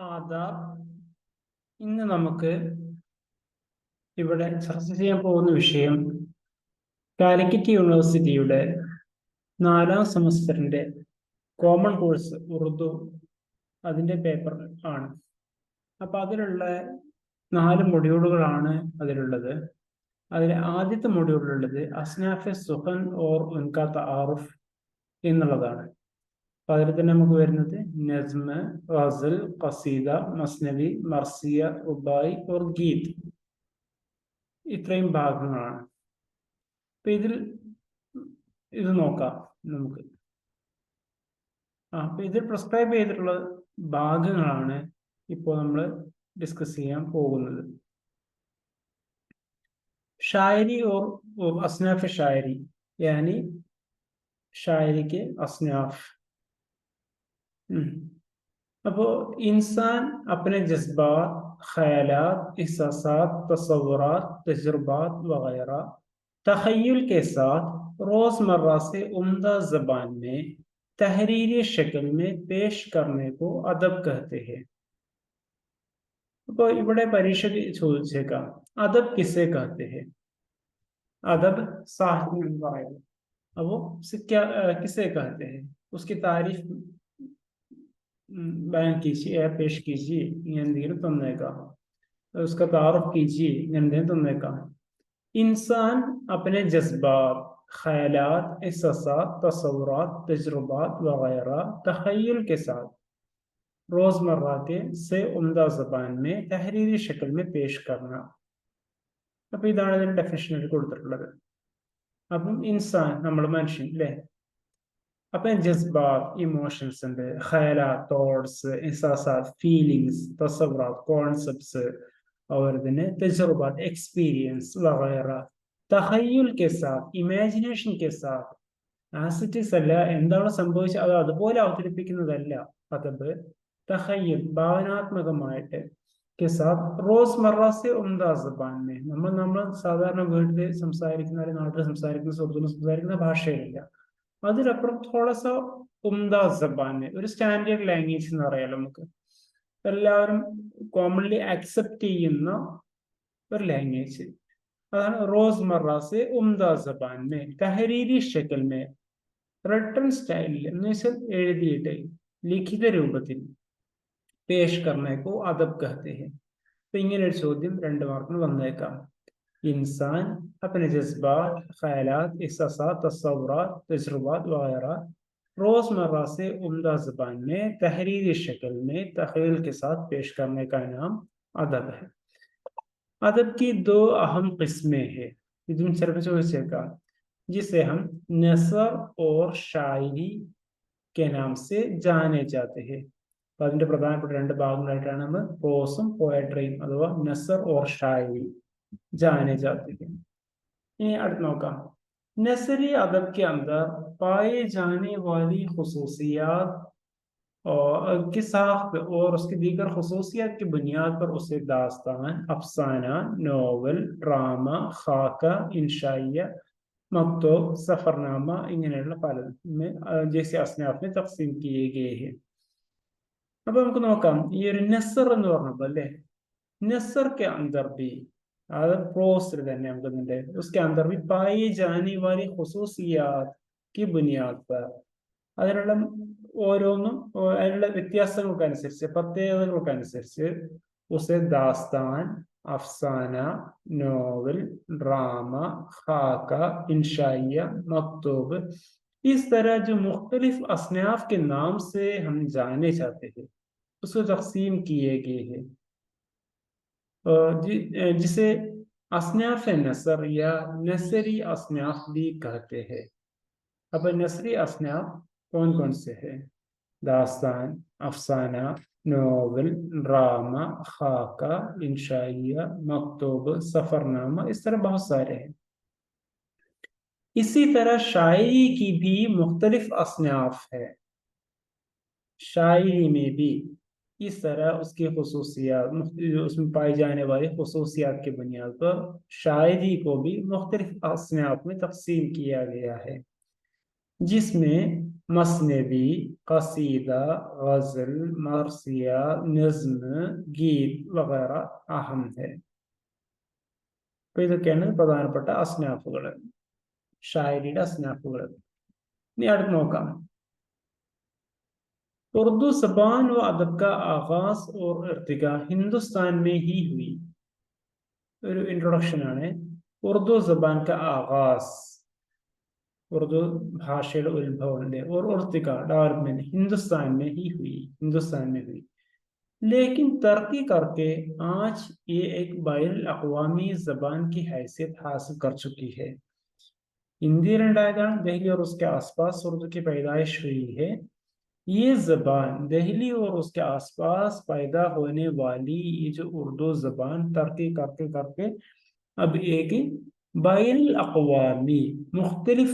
ആദാബ്. ഇന്ന് നമുക്ക് ഇവിടെ ചർച്ച ചെയ്യാൻ പോകുന്ന വിഷയം കാലിക്കറ്റ് യൂണിവേഴ്സിറ്റിയുടെ 4ാം സെമസ്റ്ററിന്റെ കോമൺ കോഴ്സ് ഉറുദു അതിന്റെ പേപ്പർ ആണ്. അപ്പൊ അതിലുള്ള 4 മൊഡ്യൂളുകളാണ് അതിലുള്ളത്. അതിൽ ആദ്യത്തെ മൊഡ്യൂളിലുള്ളത് അസ്നാഫെ സുഹൻ ഓർ ഉൻകാ തആറുഫ് എന്നുള്ളതാണ്. അപ്പൊ അതിൽ തന്നെ നമുക്ക് വരുന്നത് നസ്മ, ഗസൽ, ഖസീദ, മസ്നവി, മർസിയ, റുബായി ഓർ ഗീത്, ഇത്രയും ഭാഗങ്ങളാണ്. അപ്പൊ ഇത് നോക്കാം നമുക്ക്. അപ്പൊ ഇതിൽ പ്രിസ്ക്രൈബ് ചെയ്തിട്ടുള്ള ഭാഗങ്ങളാണ് ഇപ്പോൾ നമ്മൾ ഡിസ്കസ് ചെയ്യാൻ പോകുന്നത്. ഷായരി ഓർ അസ്നാഫ് ഷായരി, യാനി ഷായരിക്ക് അസ്നാഫ്. അപ്പോ इंसान अपने जज्बात, ख्यालात, एहसासात, तसव्वुरात, तजुर्बात वगैरह तखय्युल के साथ रोजमर्रा से उम्दा जबान में तहरीरी शक्ल में पेश करने को अदब कहते हैं. അപ്പോൾ ഇവിടെ പരീക്ഷയ്ക്ക് ചോദിച്ചേക്കാം, അദബ് കിസെ कहते हैं. അദബ് സാഹിത്യം എന്ന് പറയുന്നത്. അപ്പോ किसे कहते हैं, उसकी तारीफ बयान कीजिए या पेश कीजिए, എന്തെങ്കിലും തന്നേക്കാം. उसका तारुफ कीजिए, എന്തെങ്കിലും തന്നേക്കാം. इंसान अपने जज्बात, ख्यालात, एहसासात, तसव्वुरात, तजुर्बात वगैरह तखय्युल के साथ रोजमर्रा के से उम्दा जबान में तहरीरी शक्ल में पेश करना. അപ്പൊ ഇതാണ് ഇതിന്റെ ഡെഫിനിഷൻ കൊടുത്തിട്ടുള്ളത്. അപ്പം ഇൻസാൻ, നമ്മൾ മനുഷ്യൻ അല്ലേ. അപ്പൊ ജസ്ബാത്ത് ഇമോഷൻസ് ഉണ്ട്, ഖയാലാത്ത് തോട്ട്സ്, ഇഹ്സാസാത്ത് ഫീലിംഗ്സ്, തസവ്വുറാത്ത് കോൺസെപ്റ്റ്സ്, അതുപോലെ തന്നെ തജറുബാത്ത് എക്സ്പീരിയൻസ് വഗൈറ തഖയ്യുൽ കെ സാത്ത് ഇമാജിനേഷൻ കെ സാത്ത്, ആസ് ഇറ്റ് ഈസ് അല്ല, എന്താണ് സംഭവിച്ചത് അത് അതുപോലെ അവതരിപ്പിക്കുന്നതല്ല അദബ്. തഖയ്യുൽ ഭാവനാത്മകമായിട്ട്, കെ സാത്ത് റോസ്മർറ സെ ഉംദാ സബാൻ മേ, നമ്മൾ സാധാരണ വീട്ടിൽ സംസാരിക്കുന്ന അല്ലെങ്കിൽ നാട്ടിൽ സംസാരിക്കുന്ന സുഹൃത്തുക്കൾ സംസാരിക്കുന്ന ഭാഷയിലില്ല, അതിലപ്പുറം തോളസ ഉംദാ സബാൻ, ഒരു സ്റ്റാൻഡേർഡ് ലാംഗ്വേജ് എന്ന് പറയാലോ, നമുക്ക് എല്ലാവരും കോമൺലി അക്സെപ്റ്റ് ചെയ്യുന്ന ഒരു ലാംഗ്വേജ്. അതാണ് റോസ്മർറ സെ ഉംദാ സബാൻ മേ തഹരീരി ഷക്കൽ മേ, റിട്ടൺ സ്റ്റൈലിൽ എന്ന് വെച്ചാൽ എഴുതിയിട്ട് ലിഖിത രൂപത്തിൽ, പേഷ് കർണേക്കോ അദബ് കഹത്തെ ഹെ. അപ്പൊ ഇങ്ങനെ ഒരു ചോദ്യം 2 മാർക്കിന് വന്നേക്കാം. इंसान अपने जज्बात, ख्यालात, एहसासात, तसव्वुरात, तजुर्बात वगैरह रोजमर्रा से उम्दा ज़बान में तहरीरी शक्ल में तख़य्युल के साथ पेश करने का नाम अदब है. अदब की 2 अहम किस्में हैं, जिसे हम नसर और शायरी के नाम से जाने जाते हैं. അതിന്റെ പ്രധാനപ്പെട്ട 2 ഭാഗങ്ങളായിട്ടാണ് നമ്മൾ പ്രോസും പോയട്രിയും അഥവാ നസർ ഓർ ഷായരി जाने जाते हैं. ये अर्थ नौका नसरी अदब के अंदर पाए जाने वाली खुसूसियात और की साख्त और उसकी दीगर खुसूसियात की बुनियाद पर उसे दास्तान, अफसाना, नोवेल, ड्रामा, खाका, इंशाइया, मक्तूब, सफरनामा ഇങ്ങനെയുള്ള പലതും जैसे असनाफ में तकसीम किए गए हैं. അപ്പൊ നമുക്ക് നോക്കാം, ഈ ഒരു നസർ എന്ന് പറഞ്ഞപ്പോൾ അല്ലേ, नसर के अंदर भी प्रोस തന്നെ നമുക്ക് उसके अंदर भी पाई जाने वाली खुसूसियात की बुनियाद पर, അതിനുള്ള ഓരോന്നും അതിനുള്ള വ്യത്യാസങ്ങൾക്കനുസരിച്ച് പ്രത്യേകതകൾക്കനുസരിച്ച് उसे दास्तान, अफसाना, नोवेल, ड्रामा, खाका, इंशाइया, मकतूब, इस तरह जो मुख्तलिफ असनाफ के नाम से हम जाने जाते हैं उसको तकसीम किए गए हैं, जिसे असनाफ नसर या नसरी असनाफ भी कहते हैं. अब नसरी असनाफ कौन कौन से हैं? दास्तान, अफसाना, नोवेल, ड्रामा, खाका, इंशाइया, मकतूब, सफरनामा, इस तरह बहुत सारे हैं. इसी तरह शायरी की भी मुख्तलिफ असनाफ है. शायरी में भी इस तरह उसकी खुसूसियात, उसमें पाई जाने वाली खुसूसियात की बुनियाद पर शायरी को भी मुख्तलिफ असनाफ में तकसीम किया गया है, जिसमें मसनवी, कसीदा, गजल, मरसिया, नज्म, गीत वगैरह अहम है. അപ്പൊ ഇതൊക്കെയാണ് പ്രധാനപ്പെട്ട അസ്നാഫുകൾ, ഷായരിയുടെ അസ്നാഫുകൾ. ഇനി അടുത്ത് നോക്കാം. उर्दू जबान व अदब का आगाज और इर्तिका हिंदुस्तान में ही हुई. ഒരു ഇൻട്രൊഡക്ഷൻ ആണ്. ഉറുദു ജബാൻ का आगाज, उर्दू ഭാഷയുടെ ഉത്ഭവം और इर्तिका डेवलपमेंट हिंदुस्तान में ही हुई, हिंदुस्तान में हुई. लेकिन तरक्की करके आज ये एक बैन अक़वामी जबान की हैसियत हासिल कर चुकी है. ഇന്ത്യയിലുണ്ടായതാണ് ദഹ്ലി और उसके आसपास उर्दू की पैदाइश हुई है. ये जबान दहली और उसके आसपास पैदा होने वाली ये जो उर्दू जबान तरक्की करते करते अब एक बैन अक़वामी मुख्तलिफ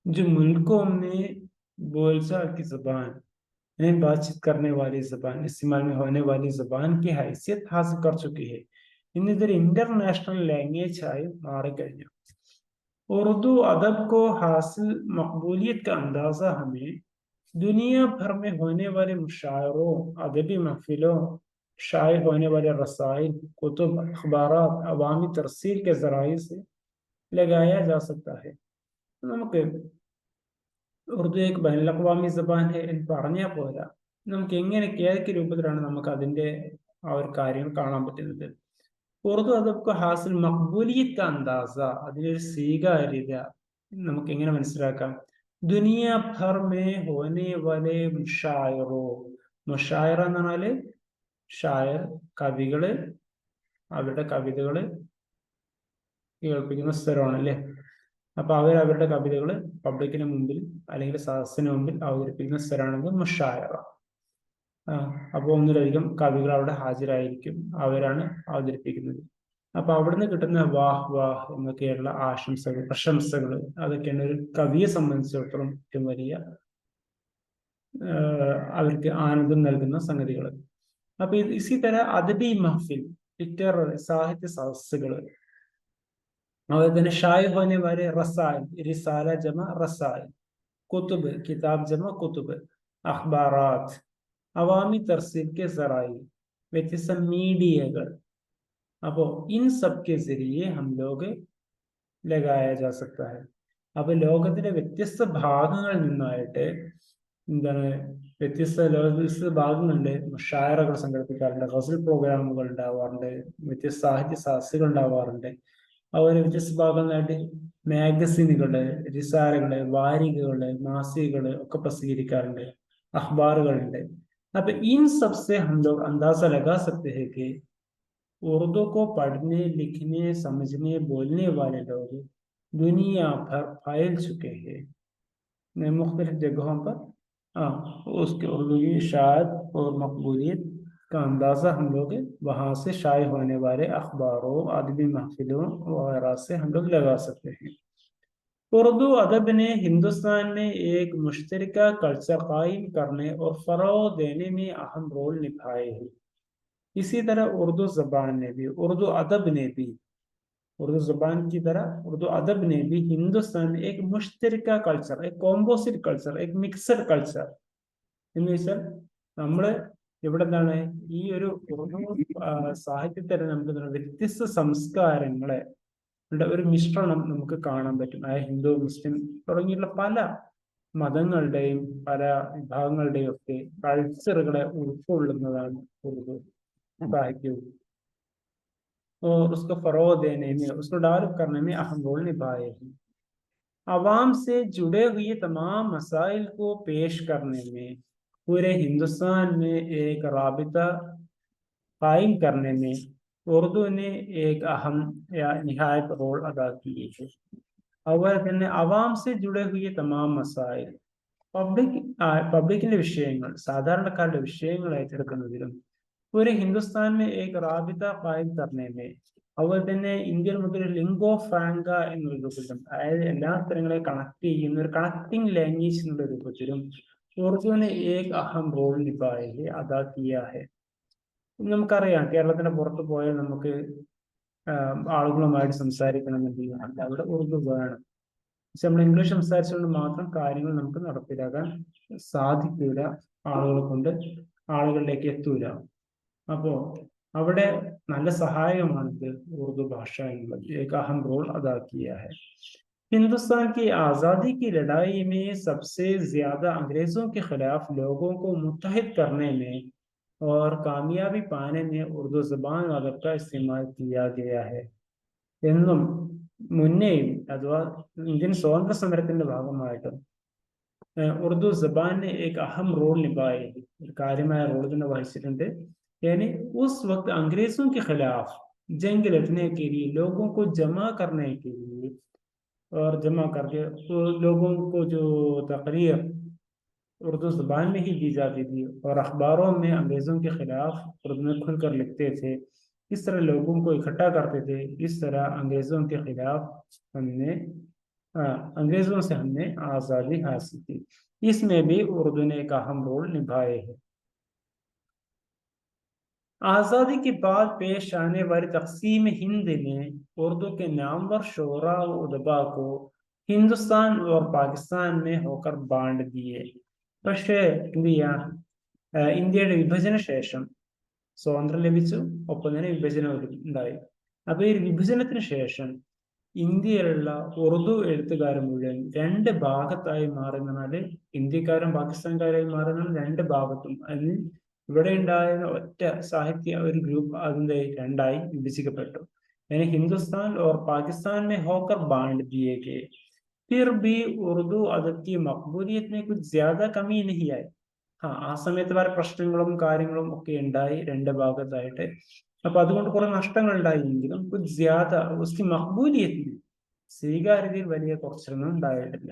जो मुल्कों में बोलचाल की जबान, बातचीत करने वाली जबान, इस्तेमाल में होने वाली जबान की हैसियत हासिल कर चुकी है. ഇതൊരു ഇന്റർനാഷണൽ ലാംഗ്വേജ് ആയി മാറിക്കഴിഞ്ഞു. उर्दू अदब को हासिल मकबूलियत का अंदाजा हमें दुनिया भर में होने वाले मुशायरों, अदबी महफिलों, शाये होने वाले रसाइल, कुतुब, अखबारात, अवामी तरसील के जराए से लगाया जा सकता है. നമുക്ക് ഉറുദു एक बैनुल अक़वामी ज़बान है എന്ന് പറഞ്ഞാൽ പോരാ, നമുക്ക് എങ്ങനെയൊക്കെ ഏതൊക്കെ രൂപത്തിലാണ് നമുക്ക് അതിന്റെ ആ ഒരു കാര്യങ്ങൾ കാണാൻ പറ്റുന്നത്. ഉറുദു അദബ് को हासिल मकबूलियत का अंदाजा, അതിനൊരു സ്വീകാര്യത നമുക്ക് എങ്ങനെ മനസ്സിലാക്കാം. ദുനിയ ഭർ മേ ഹോനെ വാലെ മുഷായറോ, മുഷായറ എന്ന് പറഞ്ഞാല് ഷായർ, കവികള്, അവരുടെ കവിതകള് കേൾപ്പിക്കുന്ന സ്ഥലമാണ് അല്ലെ. അപ്പൊ അവരുടെ കവിതകള് പബ്ലിക്കിന് മുമ്പിൽ അല്ലെങ്കിൽ സദസ്സിന് മുമ്പിൽ അവതരിപ്പിക്കുന്ന സ്ഥലമാണെങ്കിൽ മുഷായറ. അപ്പൊ ഒന്നിലധികം കവികൾ അവിടെ ഹാജരായിരിക്കും, അവരാണ് അവതരിപ്പിക്കുന്നത്. അപ്പൊ അവിടുന്ന് കിട്ടുന്ന വാഹ് വാഹ് എന്നൊക്കെയുള്ള ആശംസകൾ, പ്രശംസകൾ, അതൊക്കെയാണ് ഒരു കവിയെ സംബന്ധിച്ചിടത്തോളം ഏറ്റവും വലിയ അവർക്ക് ആനന്ദം നൽകുന്ന സംഗതികൾ. അപ്പൊ ഇസി തര അദബി മഹ്ഫിൽ, ലിറ്റററി സാഹിത്യ സദസ്സുകൾ, അതുപോലെ തന്നെ ഷായ ഹോനെ വാലെ റസായിൽ, റിസാല ജമ റസായിൽ, കുതുബ് കിതാബ് ജമ കുതുബ്, അഖ്ബാറാത്ത്, അവാമി തർസീൽ के जराए, വ്യത്യസ്ത മീഡിയകൾ. അപ്പോ ഇൻ സബ് के जरिए हम लोग लगाया जा सकता है. അപ്പൊ ലോകത്തിന്റെ വ്യത്യസ്ത ഭാഗങ്ങളിൽ നിന്നായിട്ട് എന്താണ് വ്യത്യസ്ത ഭാഗങ്ങളുണ്ട്, മുഷായറകൾ സംഘടിപ്പിക്കാറുണ്ട്, ഗസൽ പ്രോഗ്രാമുകൾ ഉണ്ടാവാറുണ്ട്, വ്യത്യസ്ത സാഹിത്യ സദസ്സുകൾ ഉണ്ടാവാറുണ്ട്. അതുപോലെ വ്യത്യസ്ത ഭാഗങ്ങളായിട്ട് മാഗസിനുകള്, റിസാലകള്, വാരികകള്, മാസികകള് ഒക്കെ പ്രസിദ്ധീകരിക്കാറുണ്ട്, അഖ്ബാറുകളുണ്ട്. अब इन सब से हम लोग अंदाजा लगा सकते हैं कि उर्दू को पढ़ने, लिखने, समझने, बोलने वाले लोग दुनिया भर फैल चुके हैं मुख्तलिफ जगहों पर. उसके उर्दू की शायद और मकबूलियत का अंदाजा हम लोग वहाँ से शाये होने वाले अखबारों, अदबी महफिलों वगैरह से हम लोग लगा सकते हैं. उर्दू अदब ने हिंदुस्तान में एक मुश्तरका कल्चर कायम करने और फरोग देने में अहम रोल निभाए हैं. इसी तरह उर्दू जबान ने भी, उर्दू अदब ने भी, उर्दू जबान की तरह उर्दू अदब ने भी हिंदुस्तान में एक मुश्तरका कल्चर, एक कॉम्पोसिट कल्चർ, एक മിക്സഡ് കൾച്ചർ എന്ന് വെച്ചാൽ നമ്മള് ഇവിടെ എന്താണ് ഈ ഒരു ഉറുദു സാഹിത്യത്തിൽ നമുക്ക് വ്യത്യസ്ത സംസ്കാരങ്ങളെ ഒരു മിശ്രണം നമുക്ക് കാണാൻ പറ്റും. ഹിന്ദു, മുസ്ലിം തുടങ്ങിയുള്ള പല മതങ്ങളുടെയും പല വിഭാഗങ്ങളുടെയും ഒക്കെ കൾച്ചറുകളെ ഉൾക്കൊള്ളുന്നതാണ് ഉറുദു സാഹിത്യവും. और उसको फरोग देने में, उसको डेवलप करने में अहम रोल निभाए हैं. आवाम से जुड़े हुए तमाम मसाइल को पेश करने में, पूरे हिंदुस्तान में एक राबिता कायम करने में उर्दू ने एक अहम या निहायत रोल अदा किए है. അതുപോലെ തന്നെ അവാം സെ ജുഡെ ഹുയെ തമാം മസായിൽ, പബ്ലിക്കിന്റെ വിഷയങ്ങൾ, സാധാരണക്കാരുടെ വിഷയങ്ങൾ ഏറ്റെടുക്കുന്നതിലും ഒരു ഹിന്ദുസ്ഥാൻ में एक റാബിത കായം करने, അതുപോലെ തന്നെ ഇന്ത്യയിൽ മുതൽ ലിംഗോ ഫ്രാങ്ക എന്നുള്ള രൂപത്തിലും, അതായത് എല്ലാ സ്ഥലങ്ങളെ കണക്ട് ചെയ്യുന്ന ഒരു കണക്ടിങ് ലാംഗ്വേജ് എന്നുള്ള രൂപത്തിലും ഉറുദുവിനെ ഏക് അഹം റോൾ നിഭായെ ഹെ, അദാ കിയാ ഹെ. നമുക്കറിയാം, കേരളത്തിന്റെ പുറത്ത് പോയാൽ നമുക്ക് ആളുകളുമായിട്ട് സംസാരിക്കണമെന്നുണ്ടെങ്കിൽ അവിടെ ഉറുദു വേണം. പക്ഷെ നമ്മൾ ഇംഗ്ലീഷ് സംസാരിച്ചുകൊണ്ട് മാത്രം കാര്യങ്ങൾ നമുക്ക് നടപ്പിലാക്കാൻ സാധിക്കൂല, ആളുകളിലേക്ക് എത്തൂല. അപ്പോ അവിടെ നല്ല സഹായകമാണിത് ഉറുദു ഭാഷ എന്നുള്ളത്. एक अहम रोल अदा किया है। हिंदुस्तान की आज़ादी की लड़ाई में सबसे ज्यादा अंग्रेजों के खिलाफ लोगों को मुत्तहिद करने में और कामयाबी पाने में उर्दू ज़बान और अदब का इस्तेमाल किया गया है എന്നും മുന്നേയും അഥവാ ഇന്ത്യൻ സ്വാതന്ത്ര്യ സമരത്തിന്റെ ഭാഗമായിട്ടും उर्दू जबान ने एक अहम रोल निभाए, ഒരു കാര്യമായ റോൾ തന്നെ വഹിച്ചിട്ടുണ്ട്. यानी उस वक्त अंग्रेजों के खिलाफ जंग लड़ने के लिए लोगों को जमा करने के लिए और जमा करके तो लोगों को जो तकरीर उर्दू ज़बान में ही दी जाती थी और अखबारों में अंग्रेज़ों के खिलाफ उर्दू में खुलकर लिखते थे, इस तरह लोगों को इकट्ठा करते थे। इस तरह अंग्रेज़ों के खिलाफ अंग्रेज़ों से हमने आज़ादी हासिल की। इसमें भी उर्दू ने एक अहम रोल निभाए है। आज़ादी के बाद पेश आने वाली तक़सीम हिंद ने उर्दू के नामवर शोरा व उदबा को हिंदुस्तान और पाकिस्तान में होकर बांट दिए। പക്ഷേ എന്ത് ചെയ്യാ, ഇന്ത്യയുടെ വിഭജന ശേഷം സ്വാതന്ത്ര്യം ലഭിച്ചു, ഒപ്പം തന്നെ വിഭജനം ഉണ്ടായി. അപ്പൊ ഈ വിഭജനത്തിന് ശേഷം ഇന്ത്യയിലുള്ള ഉറുദു എഴുത്തുകാർ മുഴുവൻ രണ്ട് ഭാഗത്തായി മാറുന്നതിനാല് ഇന്ത്യക്കാരും പാകിസ്ഥാൻകാരായി മാറുന്ന രണ്ട് ഭാഗത്തും, അതിന് ഇവിടെ ഉണ്ടായിരുന്ന ഒറ്റ സാഹിത്യ ഒരു ഗ്രൂപ്പ് അതിന്റെ രണ്ടായി വിഭജിക്കപ്പെട്ടു. यानी हिंदुस्तान और पाकिस्तान में होकर बांट दिए गए। फिर भी उर्दू अदब की मकबूलियत में कुछ ज्यादा कमी नहीं आई। ആ സമയത്ത് വേറെ പ്രശ്നങ്ങളും കാര്യങ്ങളും ഒക്കെ ഉണ്ടായി രണ്ട് ഭാഗത്തായിട്ട്. അപ്പൊ അതുകൊണ്ട് കുറെ നഷ്ടങ്ങൾ ഉണ്ടായെങ്കിലും ഉസ്കി മഖ്ബൂലിയത്തിൽ സ്വീകാര്യതയിൽ വലിയ കുറച്ചൊന്നും ഉണ്ടായിട്ടില്ല.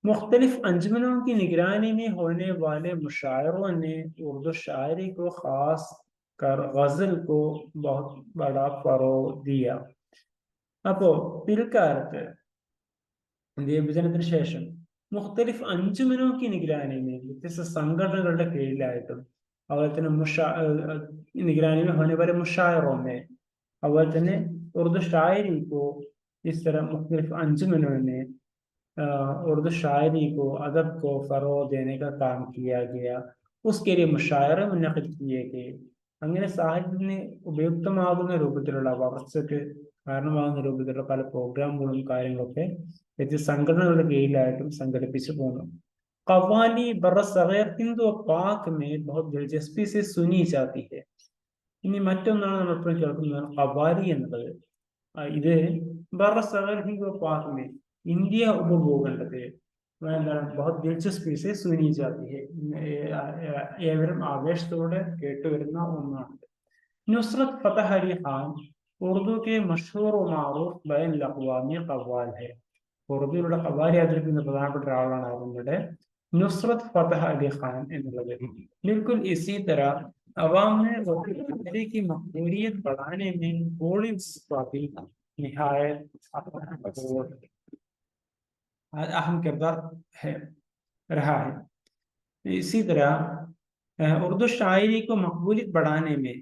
मुख्तलिफ अंजुमनों की निगरानी में होने वाले मुशायरों ने उर्दू शायरी को खास कर गजल को बहुत बड़ा फरोग दिया. അപ്പോ പിൽക്കാലത്ത് വിഭജനത്തിന് ശേഷം മുഖ്തലിഫ് അഞ്ചുമനോക്കി നിഗ്രാനിമേ വ്യത്യസ്ത സംഘടനകളുടെ കീഴിലായിട്ടും അതുപോലെ തന്നെ നിഗ്രാനിമേ ഹോനെ വാലെ മുഷായറോं में അതുപോലെ തന്നെ उर्दू शायरी को इस तरह मुख्तलिफ अंजुमनों ने उर्दू शायरी को अदब को फरोग देने का काम किया गया. उसके लिए मुशायरे मुनक़िद किए गए. അങ്ങനെ സാഹിത്യത്തിന് ഉപയുക്തമാകുന്ന രൂപത്തിലുള്ള വളർച്ചയ്ക്ക് കാരണമാകുന്ന രൂപത്തിലുള്ള പല പ്രോഗ്രാമുകളും കാര്യങ്ങളൊക്കെ വ്യത്യസ്ത സംഘടനകളുടെ കീഴിലായിട്ടും സംഘടിപ്പിച്ചു പോന്നു. ഖവാലി ബറസഗീർ ഹിന്ദ് और पाक में बहुत दिलचस्पी से सुनी जाती है. ഇനി മറ്റൊന്നാണ് നമ്മൾ ഇപ്പോൾ കേൾക്കുന്നത് ഖവാലി എന്നുള്ളത്. ഇത് ബറസഗീർ ഹിന്ദ് और पाक में ഇന്ത്യ ഉപഭൂഖണ്ഡത്തെ बहुत दिलचस्पी से सुनी जाती है. ഏവരും ആവേശത്തോടെ കേട്ടുവരുന്ന ഒന്നാണ്. നുസ്രത്ത് ഫതഹ് അലി ഖാൻ ഉറുദു के मशहूर और मारूफ बैन अक़वामी ഖവാൽ है. ഉറുദുവിലൂടെ ഖവാലി അവതരിപ്പിക്കുന്ന പ്രധാനപ്പെട്ട ഒരാളാണ് അവരുടെ നുസ്രത്ത് ഫതഹ് അലി ഖാൻ എന്നുള്ളത്. बिल्कुल इसी तरह अवाम ने उर्दू की मकबूलियत बढ़ाने में बड़ी निहायत अहम किरदार है रहा है. इसी तरह उर्दू शायरी को मकबूलियत बढ़ाने में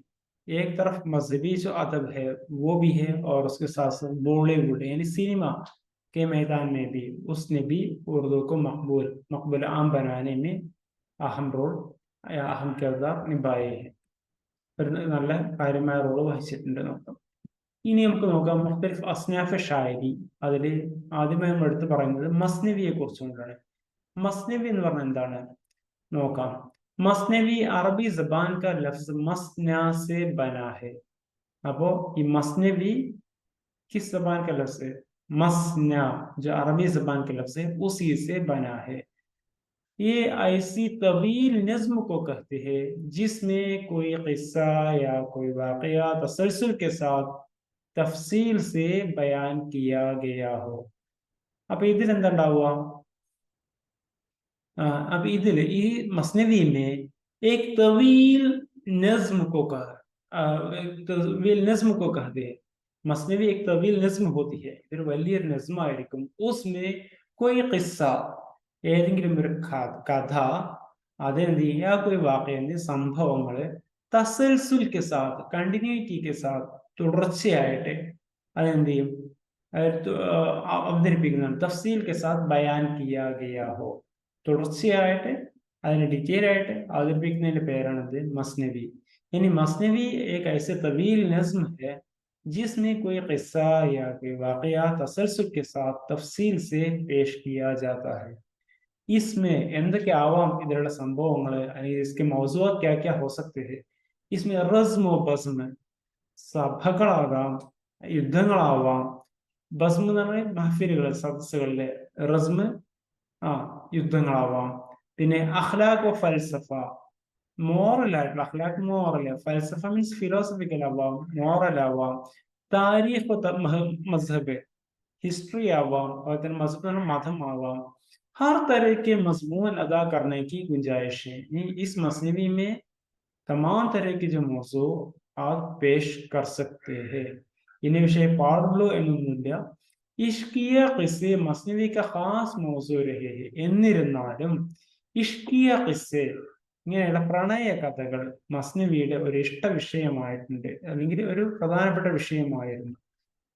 एक तरफ मजहबी जो अदब है वो भी है और उसके साथ साथ बॉलीवुड यानी सिनेमा के मैदान में भी उसने भी उर्दू को मकबूल आम बनाने में अहम रोल या अहम किरदार निभाए हैं. നല്ല കാര്യമായ റോള് വഹിച്ചിട്ടുണ്ട് നോക്കാം. ഇനി നമുക്ക് നോക്കാം മുഖ്തലിഫ് അസ്നാഫ് ഷായരി. അതിൽ ആദ്യമായി നമ്മൾ എടുത്ത് പറയുന്നത് മസ്നവിയെ കുറിച്ചുകൊണ്ടാണ്. മസ്നവി എന്ന് പറഞ്ഞാൽ എന്താണ് നോക്കാം. മസ്നവി അറബി ജബാൻ का लफ्ज मसना से बना है. അപ്പോ ഈ മസ്നവി किस जबान का लफ्ज है? मसना, जो अरबी जबान के लफ्ज है उसी से बना है. ये ऐसी तवील नज्म को कहते हैं जिसमें कोई किस्सा या कोई वाकया तसलसल के साथ तफसील से बयान किया गया हो. അപ്പൊ ഇതിലെന്താണ്ടാവുക? अब इधर ये मसनवी में एक तवील नज्म को कहते हैं. मसनवी एक तवील नज्म होती है. ഇതൊരു വലിയൊരു നസ്മ ആയിരിക്കും. उसमें कोई किस्सा ഏതെങ്കിലും ഒരു കഥ അതെന്ത് ചെയ്യുക, कोई वाकया സംഭവങ്ങള് തസൽസുൽ കെ സാത്ത് കണ്ടിന്യൂറ്റി കെ സാത്ത് തുടർച്ചയായിട്ട് അതെന്ത് ചെയ്യും, അവതരിപ്പിക്കുന്നതാണ്. തഫ്സീൽ കെ സാത്ത് ബയാൻ കിയാ ഗയാ ഹോ, തുടർച്ചയായിട്ട് അതിനെ ഡീറ്റെയിൽ ആയിട്ട് അവതരിപ്പിക്കുന്നതിന്റെ പേരാണത് മസ്നവി. यानी मसनवी एक ऐसे तवील नज्म है जिसमें कोई किस्सा या कोई वाकया तसलसल के साथ तफसील से पेश किया जाता है. इसमें എന്തൊക്കെ ആവാം ഇതിലുള്ള സംഭവങ്ങൾ, അല്ലെങ്കിൽ इसके मौजूद क्या क्या हो सकते हैं. इसमें रज्म व बज्म, സഭകളാകാം, യുദ്ധങ്ങളാവാം. ബസ്മ് എന്ന് പറഞ്ഞാൽ മഹഫിലുകൾ, സദസ്സുകളിലെ. റസ്മ് യുദ്ധങ്ങളാവാം. പിന്നെ അഖ്ലാഖ് വ ഫൽസഫ, മോറൽ ആയിട്ടുള്ള അഖ്ലാഖ്, മോറൽ. ഫൽസഫ മീൻസ് ഫിലോസഫിക്കൽ ആവാം, മോറൽ ആവാം. താരീഖ് മസ്ഹബ്, हिस्ट्री आवाम, और मजहब मधम आवाम. हर तरह के मजमून अदा करने की गुंजाइश है. इस मसनवी में तमाम तरह के जो मौजू आप पेश कर सकते हैं. इन्हें विषय पाड़लो എന്നൊന്നുമില്ല. ഇഷ്കിയ ഖിസ്സ മസ്നവിക്ക് ഖാസ് മൗസൂ രഹേ ഹെ. എന്നിരുന്നാലും ഇഷ്കിയ ഖിസ്സ, ഇങ്ങനെയുള്ള പ്രണയ കഥകൾ മസ്നവിയുടെ ഒരു ഇഷ്ട വിഷയമായിട്ടുണ്ട്, അല്ലെങ്കിൽ ഒരു പ്രധാനപ്പെട്ട വിഷയമായിരുന്നു.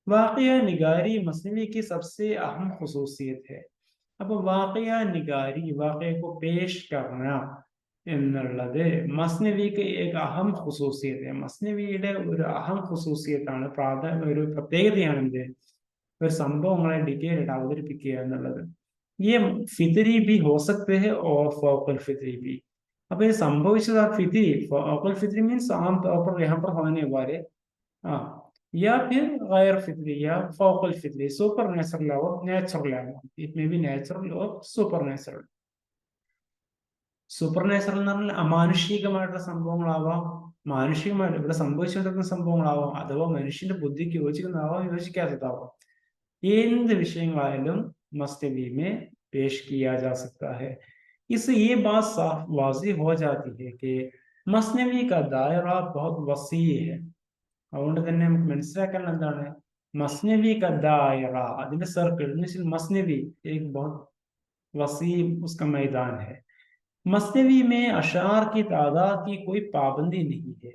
वाकया निगारी मसनवी की सबसे अहम खसूसियत है. അപ്പോൾ വാഖിയ നിഗാരി, വാഖിയ को पेश करना എന്നുള്ളത് മസ്നവിക്ക് एक अहम खसूसियत है. മസ്നവിയുടെ ഒരു അഹം ഖുസൂസിയത്താണ്, ഒരു പ്രത്യേകതയാണ് എന്ത്, ഒരു സംഭവങ്ങളെ ഡീറ്റെയിൽ ആയിട്ട് അവതരിപ്പിക്കുക എന്നുള്ളത്. ये फितरी भी हो सकते हैं और फौकल फितरी भी. അപ്പൊ ഇത് സംഭവിച്ചത് ഫിത്രി, फौकल फितरी मीन्स आम तौर पर यहाँ पर होने वाले, या फिर गैर फितरी या फौकल फितरी, सुपर नेचुरल और natural. It may be natural और सुपर नेचुरल. സൂപ്പർ നാച്ചുറൽ എന്ന് പറഞ്ഞാൽ അമാനുഷികമായിട്ടുള്ള സംഭവങ്ങളാവാം, മാനുഷികമായിട്ട് ഇവിടെ സംഭവിച്ചുകൊണ്ടിരിക്കുന്ന സംഭവങ്ങളാവാം, അഥവാ മനുഷ്യന്റെ ബുദ്ധിക്ക് യോജിക്കുന്നതാവാം, യോജിക്കാത്തതാവാം. എന്ത് വിഷയങ്ങളായാലും मसनवी में पेश किया जा सकता है. इससे ये बात साफ वाज़िह हो जाती है कि मसनवी का दायरा बहुत वसी है. അതുകൊണ്ട് തന്നെ നമുക്ക് മനസ്സിലാക്കാൻ എന്താണ്, മസ്നവി का दायरा, അതിന്റെ സർക്കിൾ, मसनवी एक बहुत वसीम उसका मैदान है. मसनवी में अशार की तादाद की कोई पाबंदी नहीं है.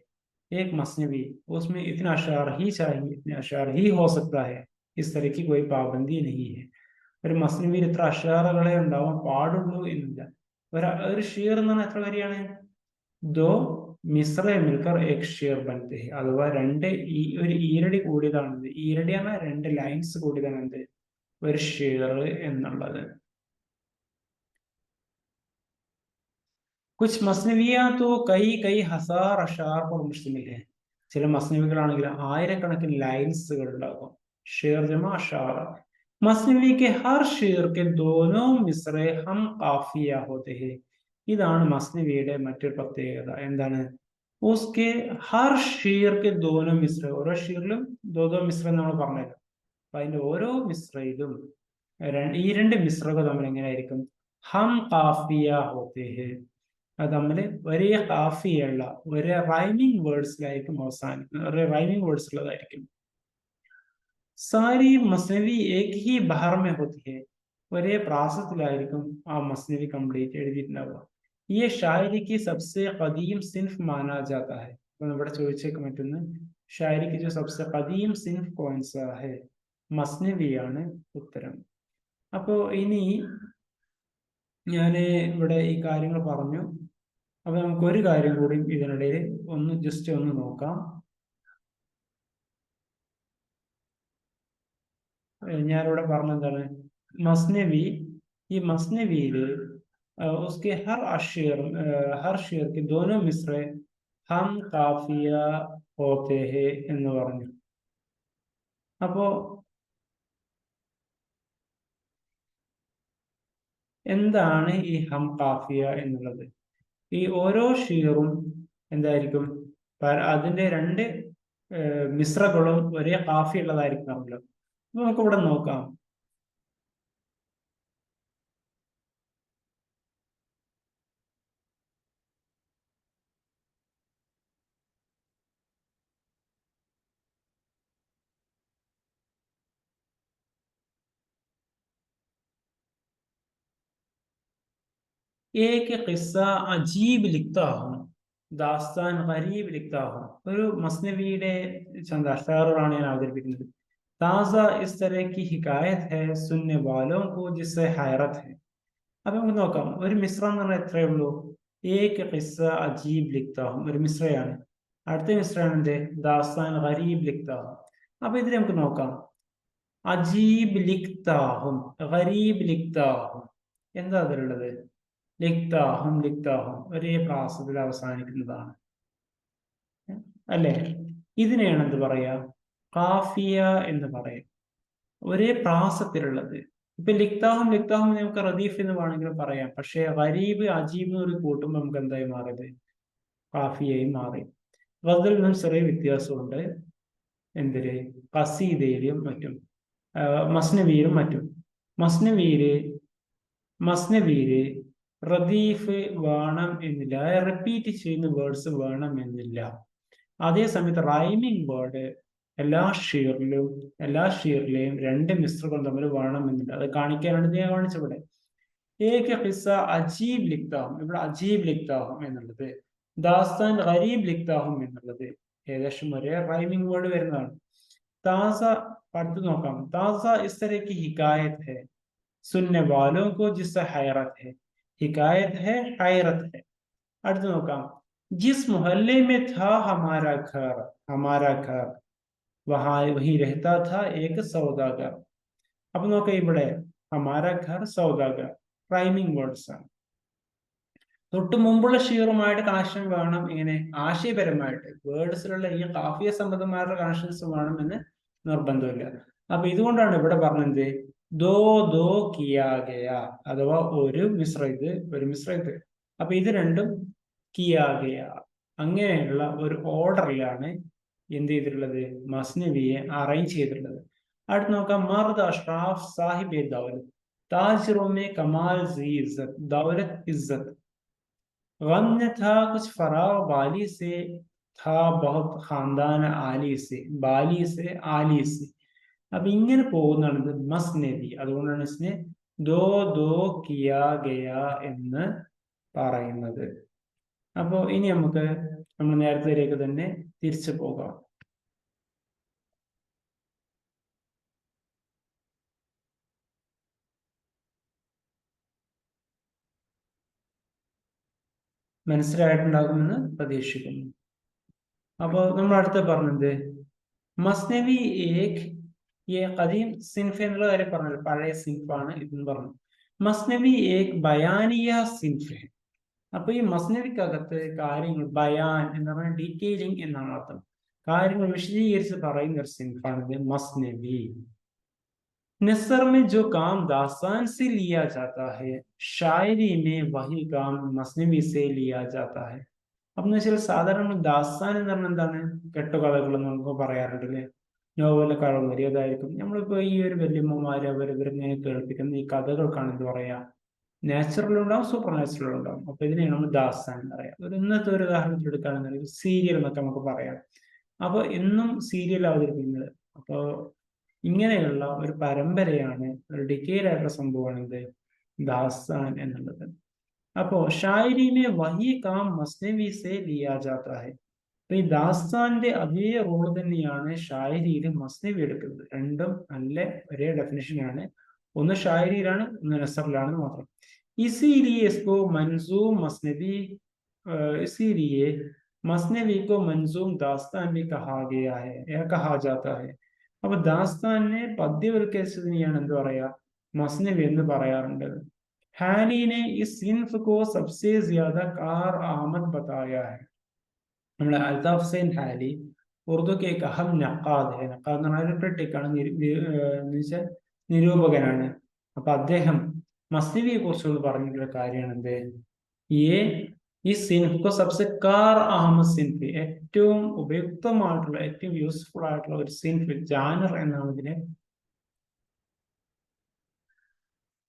एक मसनवी, उसमें इतना अशार ही चाहिए, इतने अशार ही हो सकता है, इस तरह की कोई पाबंदी नहीं है. ഒരു മസ്നവിയിൽ എത്ര അഷാറുകളെ ഉണ്ടാവാൻ പാടുള്ളൂ എന്നില്ല. ഒരു ഷീർ എന്ന് പറഞ്ഞാൽ എത്ര വരിയാണ്, ദോ മിസ്ര മിൽക്കർ ഏക് ഷീർ ബനത്തെ ഹെ. അഥവാ ഒരു ഈരടി കൂടിയതാണത്. ഈരടിയാണ് രണ്ട് ലൈൻസ് കൂടിയതാണ് എന്ത്, ഒരു ഷീർ എന്നുള്ളത്. कुछ मसनवियां तो कई हजार अशार पर मुश्तमिल है. ചില മസ്നവികളാണെങ്കിൽ ആയിരക്കണക്കിന് ലൈൻസുകൾ ഉണ്ടാകും. ഷേർ ജമാ അഷാർ. മസ്നവി के हर शेर के दोनों मिसरे हम काफिया होते हैं. ഇതാണ് മസ്നവിയുടെ മറ്റൊരു പ്രത്യേകത. എന്താണ്, उसके हर शेर के दोनों मिसरे, ഓരോ ഷീറിലും ദോ മിസ്ര നമ്മൾ പറഞ്ഞല്ലോ. അപ്പൊ അതിന്റെ ഓരോ മിസ്രയിലും ഈ രണ്ട് മിസ്രകൾ തമ്മിൽ എങ്ങനെയായിരിക്കും, ഹം കാഫിയ ഹോത്തെ ഹെ. അത് തമ്മിൽ ഒരേ കാഫിയുള്ള, ഒരേ റൈമിംഗ് വേർഡ്സിലായിരിക്കും അവസാനിക്കുന്നത്, ഒരേ റൈമിംഗ് വേർഡ്സ് ഉള്ളതായിരിക്കും. സാരി മസ്നവി ഏക് ഹി ബഹർ മേ ഹോത്തി ഹെ. ഒരേ പ്രാസത്തിലായിരിക്കും ആ മസ്നവി കംപ്ലീറ്റ് എഴുതിയിട്ടുണ്ടാവുക. ഈ ഷായരിക്ക് സബ്സെ ഖദീം സിൻഫ് മാനാ ജാതാ ഹെ. അപ്പൊ ഇവിടെ ചോദിച്ചേക്ക് മറ്റൊന്ന്, ഷായരിക്ക് जो सबसे ഖദീം സിൻഫ് कौन सा है, മസ്നവിയാണ് ഉത്തരം. അപ്പോ ഇനി ഞാൻ ഇവിടെ ഈ കാര്യങ്ങൾ പറഞ്ഞു. അപ്പൊ നമുക്ക് ഒരു കാര്യം കൂടി ഇതിനിടയിൽ ജസ്റ്റ് ഒന്ന് നോക്കാം. ഞാനിവിടെ പറഞ്ഞെന്താണ്, മസ്നവി, ഈ മസ്നവിയില് उसके हर शेर के दोनों मिसरे हम काफिया होते हैं എന്ന് പറഞ്ഞു. അപ്പോ എന്താണ് ഈ ഹം കാഫിയ എന്നുള്ളത്? ഈ ഓരോ ഷീറും എന്തായിരിക്കും, അതിന്റെ രണ്ട് മിസ്രകളും ഒരേ കാഫി ഉള്ളതായിരിക്കണമല്ലോ. നമുക്ക് ഇവിടെ നോക്കാം. एक किस्सा अजीब लिखता हूँ, ദാസ്താൻ ഗരീബ് ലിഖ്താ ഹൂം. ഒരു മസ്നവിയുടെ അഷാറുകളാണ് ഞാൻ അവതരിപ്പിക്കുന്നത്. ताज़ा इस तरह की हिकायत है सुनने वालों को जिससे हैरत है. അപ്പൊ നമുക്ക് നോക്കാം. ഒരു മിശ്ര എന്ന് പറഞ്ഞാൽ എത്രയേ ഉള്ളൂ? ഏക് ഖിസ്സ അജീബ് ലിഖ്താഹും ഒരു മിശ്രയാണ്. അടുത്ത മിശ്രയാണ് എന്ത്? ദാസ്താൻ ഗരീബ് ലിഖ്താഹും. അപ്പൊ ഇതിൽ നമുക്ക് നോക്കാം. അജീബ് ലിഖ്താഹും ഗരീബ് ലിഖ്താഹും എന്താ അതിലുള്ളത്? ലിഖ്താഹും ലിഖ്താഹും ഒരേ പ്രാസത്തിൽ അവസാനിക്കുന്നതാണ് അല്ലേ? ഇതിനെയാണ് എന്ത് പറയാ? കാഫിയ എന്ന് പറയാം. ഒരേ പ്രാസത്തിലുള്ളത്. ഇപ്പൊ ലിഖ്താഹും ലിഖ്താഹും നമുക്ക് റദീഫ് എന്ന് വേണമെങ്കിലും പറയാം. പക്ഷെ ഗരീബ് അജീബ് എന്നൊരു കൂട്ടുമ്പോൾ നമുക്ക് എന്തായി മാറിയത്? കാഫിയായി മാറി. ഗസലിനും ചെറിയ വ്യത്യാസമുണ്ട്. എന്തില്? കസീദയിലും മറ്റും മസ്നവിയിലും മറ്റും. മസ്നവിയില് റദീഫ് വേണം എന്നില്ല, റിപ്പീറ്റ് ചെയ്യുന്ന വേർഡ്സ് വേണം എന്നില്ല. അതേ സമയത്ത് റൈമിംഗ് വേർഡ് എല്ലാ ഷീറിലെയും രണ്ട് മിശ്രകൾ തമ്മിൽ വേണമെന്നില്ല. അത് കാണിക്കാനാണ് ഞാൻ കാണിച്ചവിടെ. ഏക ഖിസ്സ അജീബ് ലിഖ്താഹും, ഇവിടെ അജീബ് ലിഖ്താഹും എന്നുള്ളത്, ദാസ്താൻ ഗരീബ് ലിഖ്താഹും എന്നുള്ളത് ഏകദേശം ഒരേ റൈമിംഗ് വേർഡ് വരുന്നതാണ്. താസ അടുത്ത് നോക്കാം. താസ ഇസ് തരഹ കി ഹികായത്ത് ഹൈ സുनने वालों को जिससे हैरत है. हिकायत है, हैरत है. അടുത്ത് നോക്കാം. ജിസ് മുഹല്ലെ में था हमारा घर वही रहता था एक सौदागर. അപ്പൊ നോക്കാം ഇവിടെ ഹമാര ഘർ സൗദാഗർ റൈമിംഗ് വേർഡ്സ് ആണ്. തൊട്ട് മുമ്പുള്ള ഷീറുമായിട്ട് കണക്ഷൻ വേണം. ഇങ്ങനെ ആശയപരമായിട്ട് വേർഡ്സിലുള്ള ഈ കാഫിയ സംബന്ധമായിട്ടുള്ള കണക്ഷൻസ് വേണമെന്ന് നിർബന്ധമില്ല. അപ്പൊ ഇതുകൊണ്ടാണ് ഇവിടെ പറഞ്ഞത് ദോ ദോ കിയാ ഗയ, അഥവാ ഒരു മിശ്ര ഇത്. അപ്പൊ ഇത് രണ്ടും കിയാ ഗയ, അങ്ങനെയുള്ള ഒരു ഓർഡറിലാണ് എന്ത് ചെയ്തിട്ടുള്ളത്? മസ്നവിയെ അറേഞ്ച് ചെയ്തിട്ടുള്ളത്. അടുത്ത് നോക്കാം. മർദ് അഷ്റാഫ് സാഹിബ് ദൗലത്ത് താജിറോं में कमाल जी इज्जत दौलत इज्जत गम न था कुछ फराग बाली से था बहुत खानदान ബാലി സെ ആലി സെ. അപ്പൊ ഇങ്ങനെ പോകുന്നതാണ് മസ്നവി. അതുകൊണ്ടാണ് ഇതിനെ ദോ ദോ കിയാ ഗയ എന്ന് പറയുന്നത്. അപ്പോ ഇനി നമുക്ക് നമ്മൾ നേരത്തേക്ക് തന്നെ തിരിച്ചു പോകാം. മനസ്സിലായിട്ടുണ്ടാകുമെന്ന് പ്രതീക്ഷിക്കുന്നു. അപ്പോ നമ്മൾ അടുത്ത് പറഞ്ഞത് മസ്നവി ഏക് ഖദീം സിൻഫ് എന്നുള്ള കാര്യം പറഞ്ഞത് പഴയ സിൻഫാണ് ഇതെന്ന് പറഞ്ഞു. മസ്നവി ഏക് ബയാനിയ സിൻഫ്. അപ്പൊ ഈ മസ്നവിക്കകത്ത് കാര്യങ്ങൾ ബയാൻ എന്ന് പറഞ്ഞാൽ ഡീറ്റെയിലിംഗ് എന്നാണ് അർത്ഥം. കാര്യങ്ങൾ വിശദീകരിച്ച് പറയുന്ന ഒരു സിൻഫാണിത് മസ്നവി. नसर में जो काम दास्तान से लिया जाता है शायरी में वही काम मसनवी से लिया जाता है. അപ്പൊ എന്ന് വെച്ചാൽ സാധാരണ ദാസ്താൻ എന്ന് പറഞ്ഞാൽ എന്താണ്? കെട്ടുകഥകൾ നമുക്ക് പറയാറുണ്ട് അല്ലെ? നോവലക്കാളും വലിയതായിരിക്കും. നമ്മളിപ്പോ ഈ ഒരു വല്യമ്മമാര് ഇവരിങ്ങനെ കേൾപ്പിക്കുന്ന ഈ കഥകൾക്കാണ് എന്ത് പറയാ? നാച്ചുറൽ ഉണ്ടാവും, സൂപ്പർ നാച്ചുറൽ ഉണ്ടാവും. അപ്പൊ ഇതിനെയാണ് നമ്മൾ ദാസ്താൻ എന്ന് പറയാം. ഇന്നത്തെ ഒരു ഉദാഹരണത്തിൽ എടുക്കുകയാണെന്നുണ്ടെങ്കിൽ സീരിയൽ എന്നൊക്കെ നമുക്ക് പറയാം. അപ്പൊ എന്നും സീരിയൽ അവതരിപ്പിക്കുന്നത്. അപ്പോ ഇങ്ങനെയുള്ള ഒരു പരമ്പരയാണ്, ഒരു ഡിക്കേഡ് ആയിട്ടുള്ള സംഭവമാണ് ഇത് ദാസ്താൻ എന്നുള്ളത്. അപ്പോ ഷായരിനെ വഹി കാം മസ്നവി സെ ലിയാ ജാതാ ഹൈ. അപ്പൊ ഈ ദാസ്താന്റെ അതേ റോൾ തന്നെയാണ് ഷായരിയിൽ മസ്നവി എടുക്കുന്നത്. രണ്ടും നല്ല ഒരേ ഡെഫിനിഷനാണ്. ഒന്ന് ഷായരിയിലാണ്, ഒന്ന് നസറിലാണ് മാത്രം. इसीलिए इसको मंजूम मसनवी इसीलिए मसनवी को मंजूम दास्तान भी कहा गया है या कहा जाता है. അപ്പൊ ദാസ്താനെ പദ്യവൽക്കരിച്ചതിനെയാണ് എന്ത് പറയാ? മസ്നവി എന്ന് പറയാറുണ്ട്. ഹാലിനെ ഈ സിൻഫ് കോ സബ്സെ ജ്യാദ കാർ ആമദ് ബതായ ഹൈ. നമ്മളെ അൽതാഫ് ഹുസൈൻ ഹാലി ഉറുദു കെ അഹം നഖാദ് ഹൈ. നഖാദ് എന്ന് പറഞ്ഞാൽ ക്രിട്ടിക്കാണ്, നിരൂപകനാണ്. അപ്പൊ അദ്ദേഹം മസ്നവിയെ കുറിച്ചുള്ള പറഞ്ഞിട്ടുള്ള കാര്യമാണ് എന്ത്? ഈ സിൻഫ് സബ്സെ കാർ അഹമ്മദ് സിൻഫ്, ഏറ്റവും ഉപയുക്തമായിട്ടുള്ള ഏറ്റവും യൂസ്ഫുൾ ആയിട്ടുള്ള ഒരു സിൻഫ് ജാനർ എന്നാണ് ഇതിനെ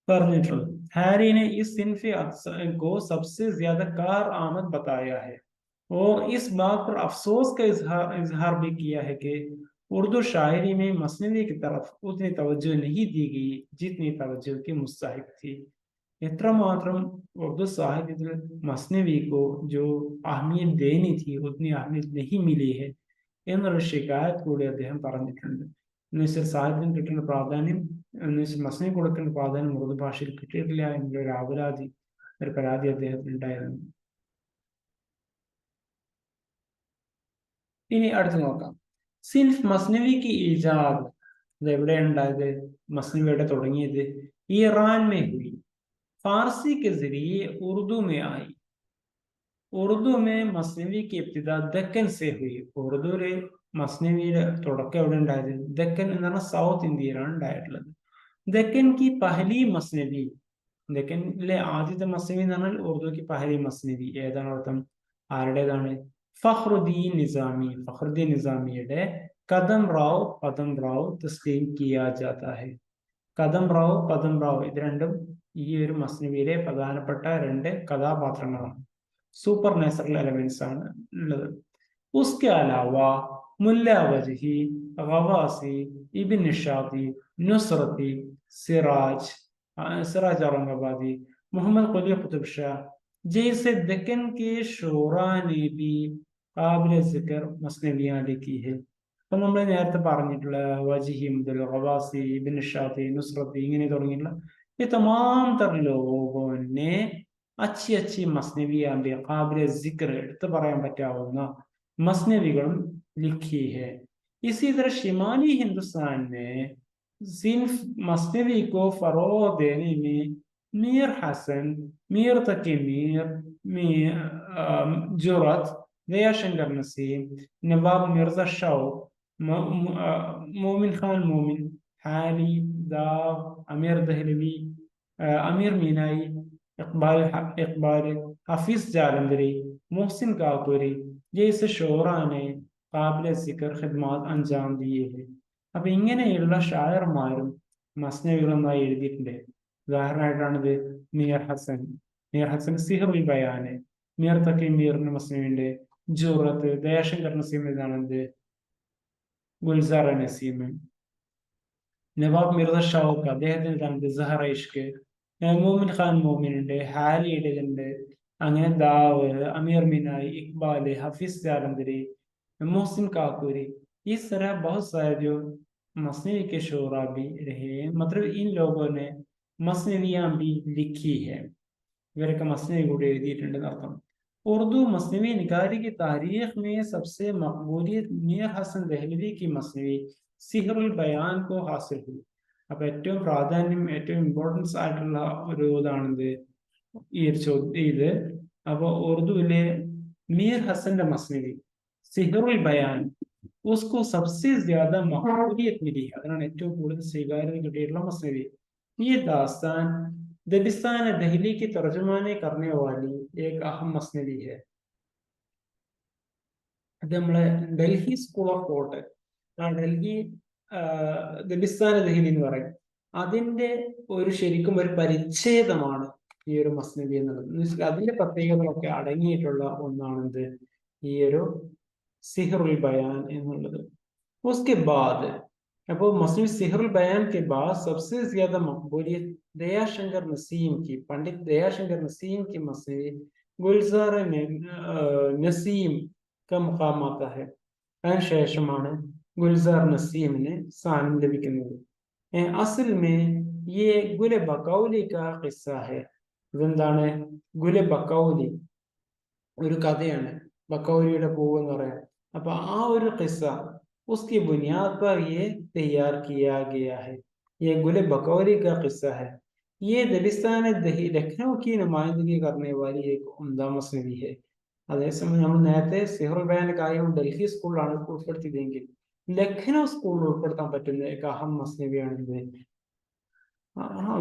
പറഞ്ഞിട്ടുള്ളത്. हैरी ने इस सिन्फ को सबसे ज्यादा कार आमद बताया है और इस बात पर अफसोस का इजहार भी किया है कि उर्दू शायरी में मसनवी की तरफ उतनी तवज्जो नहीं दी गई जितनी तवज्जो की मुस्तहिक थी. എത്രമാത്രം ഉറുദു സാഹിത്യത്തിൽ മസ്നവിക്കോ जो अहमियत देनी थी उतनी अहमियत नहीं मिली है എന്നൊരു ശികായത്ത് കൂടി അദ്ദേഹം പറഞ്ഞിട്ടുണ്ട്. എന്ന് വെച്ചാൽ സാഹിത്യം കിട്ടുന്ന പ്രാധാന്യം, എന്ന് വെച്ചാൽ മസ്നവി കൊടുക്കുന്ന പ്രാധാന്യം ഉറുദു ഭാഷയിൽ കിട്ടിയിട്ടില്ല എന്നുള്ള ഒരു പരാതി അദ്ദേഹത്തിന് ഉണ്ടായിരുന്നു. ഇനി അടുത്ത് നോക്കാം. സിൻഫ് മസ്നവി ഈജാദ് ഇത് എവിടെയാണ് ഉണ്ടായത്? മസ്നവിയുടെ തുടങ്ങിയത് ईरान में हुई, फारसी के जरिए उर्दू में आई. ഉറുദു മേ മസ്നവി की इब्तिदा दक्कन से हुई. ഉറുദുവിലെ മസ്നവിയുടെ തുടക്കം എവിടെ ഉണ്ടായത്? ദക്കൻ എന്ന് പറഞ്ഞാൽ സൗത്ത് ഇന്ത്യയിലാണ് ഉണ്ടായിട്ടുള്ളത്. ദക്കൻ की पहली മസ്നവി, ദക്കനിലെ ആദ്യത്തെ മസ്നവി എന്ന് പറഞ്ഞാൽ ഉറുദു की पहली മസ്നവി ഏതാണ് അർത്ഥം? ആരുടേതാണ്? ഫഖ്റുദ്ദീൻ നിസാമി. ഫഖ്റുദ്ദീൻ നിസാമിയുടെ കദം റാവ് തസ്ലീം കിയാ ജാതാ ഹൈ. കദം റാവ് ഇത് രണ്ടും ഈ ഒരു മസ്നവിയിലെ പ്രധാനപ്പെട്ട രണ്ട് കഥാപാത്രങ്ങളാണ്. സൂപ്പർ നാച്ചുറൽ എലമെന്റ്സ് ആണ് ഉള്ളത്. ഉസ്കെ അലാവ മുല്ല വജ്ഹി, ഗവാസി, ഇബ്ൻ നിഷാതി, നുസ്രതി, सिराज औरंगाबादी, मोहम्मद कुली कुतुब शाह जैसे दक्कन के शोरा ने भी काबिल जिक्र मसनवियां लिखी है. അപ്പൊ നമ്മൾ നേരത്തെ പറഞ്ഞിട്ടുള്ള വജിഹി മുതൽ ഗവാസി, ഇബ്ൻ നിഷാതി, നുസ്രതി ഇങ്ങനെ തുടങ്ങിയിട്ടുള്ള ഈ തമാം തർ ലോഗോं ने अच्छी अच्छी मसनवियां भी काबिल जिक्र എടുത്തു പറയാൻ പറ്റാവുന്ന मसनविകളും लिखी है. इसी तरह शिमाली हिंदुस्तान में सिंफ मसनवी को फरोग देने में मीर हसन, मीर तकी मीर जुरत, दयाशंकर नसीम, नवाब मिर्जा शौक, मोमिन खान मोमिन, हाली दाव, अमीर दहलवी, अमीर मीनाई, इकबाल, हफीज जालंधरी, मोहसिन काकोरी जैसे शोरा ने काबिल जिक्र खिदमात अंजाम दिए हैं. അപ്പൊ ഇങ്ങനെയുള്ള ഷായർമാരും മസ്നവികളൊന്നായി എഴുതിയിട്ടുണ്ട്. ഉദാഹരണമായിട്ടാണിത് മീർ ഹസൻ സിഹറുൽ ബയാന്, മീർ തക്കി മീറിന് മസ്നവിന്റെ ജുറത്ത്, ദയാശങ്കർ നസീം ഇതാണെന്ത് ഗുൽസാർ നസീം, നവാബ് മിർസ ഷൗക്ക് അദ്ദേഹത്തിന് ഇതാണെന്ത് സഹറ ഇഷ്ക്, മോമിൻ ഖാൻ മോമിനുണ്ട്, ഹാലിയുടെ ഉണ്ട്, അങ്ങനെ ദാവ്, അമീർ മിനായി, ഇക്ബാല്, ഹഫീസ് ജാലന്ദരി, मोहसिन काकोरी, इस तरह बहुत सारे जो मसनवी के शोरा भी रहे हैं. मतलब इन लोगों ने मसनवियां भी लिखी है. ഇവരൊക്കെ മസ്നവി കൂടി എഴുതിയിട്ടുണ്ടെന്ന് അർത്ഥം. उर्दू मसनवी निगारी की तारीख में सबसे मकबूलियत मीर हसन दहलवी की मसनवी सिहറുൽ ബയാൻ को हासिल हुई. അപ്പൊ ഏറ്റവും പ്രാധാന്യം, ഏറ്റവും ഇമ്പോർട്ടൻസ് ആയിട്ടുള്ള ഒരു ഇതാണിത്, ഈ ഒരു ചോദ്യം ഇത്. അപ്പൊ ഉറുദുവിലെ मीर हसന്റെ മസ്നവി സിഹറുൽ ബയാൻ उसको सबसे ज्यादा मकबूलियत मिली है, അതിനാണ് ഏറ്റവും കൂടുതൽ സ്വീകാര്യത കിട്ടിയിട്ടുള്ള മസ്നവി. ये दास्तान दबिस्तान दहली की तर्जुमाने करने वाली एक अहम मसनवी है. അത് നമ്മളെ Delhi school of thought, Delhi ദബിസ്ഥാന ദഹലി എന്ന് പറയും, അതിന്റെ ഒരു ശരിക്കും ഒരു പരിച്ഛേദമാണ് ഈ ഒരു മസ്നവി എന്നുള്ളത്. അതിന്റെ പ്രത്യേകതകളൊക്കെ അടങ്ങിയിട്ടുള്ള ഒന്നാണെന്ത് ഈ ഒരു സിഹറുൽ ബയാൻ എന്നുള്ളത്. उसके बाद അപ്പോൾ മസ്നവി സിഹറുൽ ബയാൻ के बाद सबसे ज्यादा मकबूलियत दयाशंकर नसीम की, पंडित दयाशंकर नसीम की मसनवी गुलजार नसीम का मुकाम आता है. അതിനുശേഷമാണ് ഗുൽസാർ നസീമിന് സ്ഥാനം ലഭിക്കുന്നത്. അസൽ മേ യേ ഗുലെ ബക്കൗലി കാ ഖിസ്സ ഹൈ. ഇതെന്താണ്? ഗുലെ ബക്കൗലി ഒരു കഥയാണ്, ബക്കൗലിയുടെ പൂവ് എന്ന് പറയാം. അപ്പൊ ആ ഒരു ഖിസ്സ उसकी बुनियाद पर ये तैयार किया गया है. ये गुल बकौली का किस्सा है. ये दबिस्तान दही लखनऊ की नुमाइंदगी करने वाली एक उम्दा मसनवी है. അതേസമയം നമ്മൾ നേരത്തെ സിഹറുൽ ബയാന്റെ കാര്യം ഡൽഹി സ്കൂളിലാണ് ഉൾപ്പെടുത്തിയതെങ്കിൽ ലഖ്നൗ സ്കൂളിൽ ഉൾപ്പെടുത്താൻ പറ്റുന്ന ഒരു അഹം മസ്നവിയാണിത്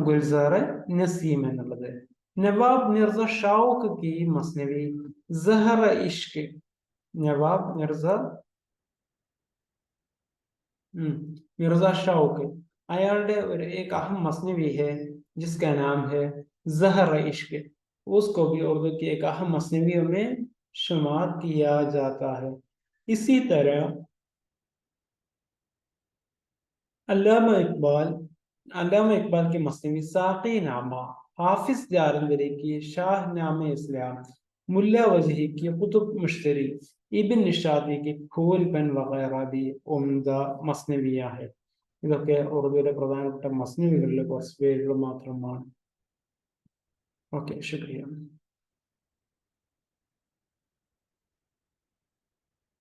ഗുൽസാർ നസീം എന്നുള്ളത്. നവാബ് മിർസ ഷൗക്ക് की മസ്നവി സഹറ ഇഷ്ക്. നവാബ് मिर्जा शौक अयालडे और एक अहम मसनवी है जिसका नाम है जहर इश्क. उसको भी उर्दू की एक अहम मसनवियों में शुमार किया जाता है. इसी तरह अल्लामा इकबाल की मसनवी साक़ी नामा, हाफिज जालंधरी की शाहनामे इस्लाम, मुल्ला वजही की कुतुब मुश्तरी, इब्न निशाती की फूल पेन वगैरह भी उम्दा मसनवियां है. ഇതൊക്കെ ഉറുദുവിലെ പ്രധാനപ്പെട്ട മസ്നവികളിലെ കുറച്ച് പേരുകൾ മാത്രമാണ്. ഓക്കെ, ശുക്രിയ.